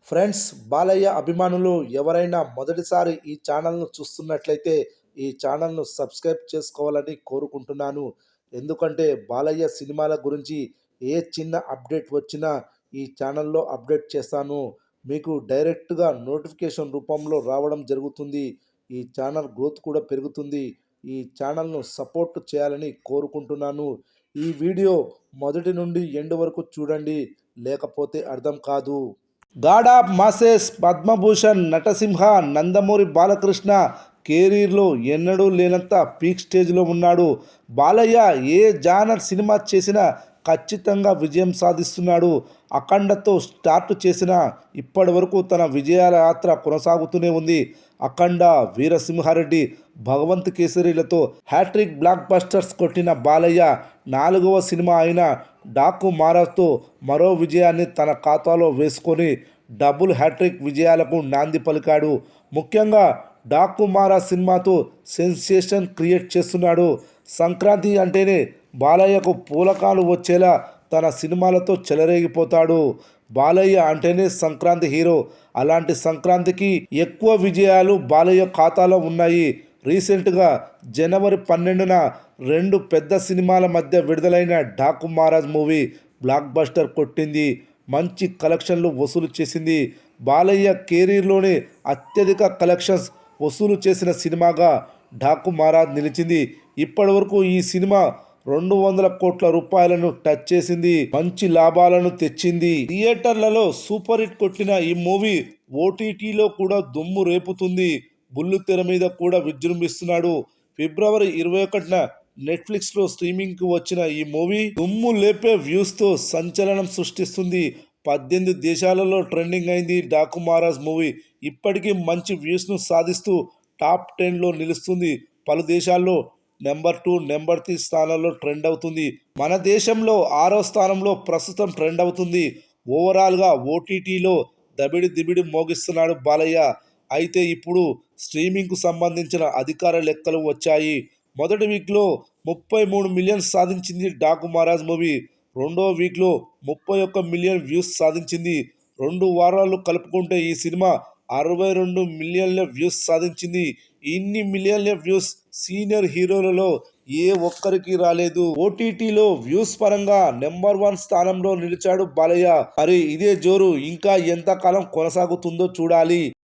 Friends, Balayya అభిమానులు ఎవరైనా మొదటిసారి ఈ ఛానల్ను చూస్తున్నట్లయితే ఈ ఛానల్ను సబ్స్క్రైబ్ చేసుకోవాలని కోరుకుంటున్నాను. ఎందుకంటే బాలయ్య సినిమాల గురించి ఏ చిన్న అప్డేట్ వచ్చినా ఈ ఛానల్లో అప్డేట్ చేస్తాను. మీకు డైరెక్ట్గా నోటిఫికేషన్ రూపంలో రావడం జరుగుతుంది. ఈ ఛానల్ గ్రోత్ కూడా పెరుగుతుంది. ఈ ఛానల్ను సపోర్ట్ చేయాలని కోరుకుంటున్నాను. ఈ వీడియో మొదటి నుండి ఎండ్ వరకు చూడండి, లేకపోతే అర్థం కాదు. God of masses Padmabhushan Natasimha Nandamuri Balakrishna కెరీర్లో ఎన్నడూ లేనంత పీక్ స్టేజ్లో ఉన్నాడు. బాలయ్య ఏ జానర్ సినిమా చేసినా ఖచ్చితంగా విజయం సాధిస్తున్నాడు. అఖండతో స్టార్ట్ చేసిన ఇప్పటి వరకు తన విజయాల యాత్ర కొనసాగుతూనే ఉంది. అఖండ, వీరసింహారెడ్డి, భగవంత్ కేసరిలతో హ్యాట్రిక్ బ్లాక్ బస్టర్స్ కొట్టిన బాలయ్య 4వ సినిమా అయిన డాకు మారాతో మరో విజయాన్ని తన ఖాతాలో వేసుకొని డబుల్ హ్యాట్రిక్ విజయాలకు నాంది పలికాడు. ముఖ్యంగా డాకు మారా సినిమాతో సెన్సేషన్ క్రియేట్ చేస్తున్నాడు. సంక్రాంతి అంటేనే బాలయ్యకు పూలకాలు వచ్చేలా తన సినిమాలతో చెలరేగిపోతాడు. బాలయ్య అంటేనే సంక్రాంతి హీరో. అలాంటి సంక్రాంతికి ఎక్కువ విజయాలు బాలయ్య ఖాతాలో ఉన్నాయి. రీసెంట్గా జనవరి 12న 2 పెద్ద సినిమాల మధ్య విడుదలైన Daaku Maharaj movie block buster కొట్టింది. మంచి కలెక్షన్లు వసూలు చేసింది. బాలయ్య కెరీర్లోనే అత్యధిక కలెక్షన్స్ వసూలు చేసిన సినిమాగా డాకు మహారాజ్ నిలిచింది. ఇప్పటి వరకు ఈ సినిమా 200 కోట్ల రూపాయలను టచ్ చేసింది. మంచి లాభాలను తెచ్చింది. థియేటర్లలో సూపర్ హిట్ కొట్టిన ఈ మూవీ ఓటీటీలో కూడా దుమ్ము రేపుతుంది. బుల్లు తెర మీద కూడా విజృంభిస్తున్నాడు. ఫిబ్రవరి 21న నెట్ఫ్లిక్స్లో స్ట్రీమింగ్కి వచ్చిన ఈ మూవీ దుమ్ము లేపే వ్యూస్తో సంచలనం సృష్టిస్తుంది. 18 దేశాలలో ట్రెండింగ్ అయింది. డాకు మహారాజ్ మూవీ ఇప్పటికీ మంచి వ్యూస్ను సాధిస్తూ టాప్ 10లో నిలుస్తుంది. పలు దేశాల్లో నెంబర్ 2, నెంబర్ 3 స్థానాల్లో ట్రెండ్ అవుతుంది. మన దేశంలో 6వ స్థానంలో ప్రస్తుతం ట్రెండ్ అవుతుంది. ఓవరాల్గా ఓటీటీలో దబిడి దిబిడి మోగిస్తున్నాడు బాలయ్య. అయితే ఇప్పుడు స్ట్రీమింగ్కు సంబంధించిన అధికార లెక్కలు వచ్చాయి. మొదటి వీక్లో 33 మిలియన్ సాధించింది డాకు మహారాజ్ మూవీ. రెండో వీక్లో 31 మిలియన్ వ్యూస్ సాధించింది. 2 వారాలు కలుపుకుంటే ఈ సినిమా 62 మిలియన్ల వ్యూస్ సాధించింది. ఇన్ని మిలియన్ల వ్యూస్ సీనియర్ హీరోలలో ఏ ఒక్కరికి రాలేదు. ఓటీటీలో వ్యూస్ పరంగా నెంబర్ 1 స్థానంలో నిలిచాడు బాలయ్య. మరి ఇదే జోరు ఇంకా ఎంతకాలం కొనసాగుతుందో చూడాలి.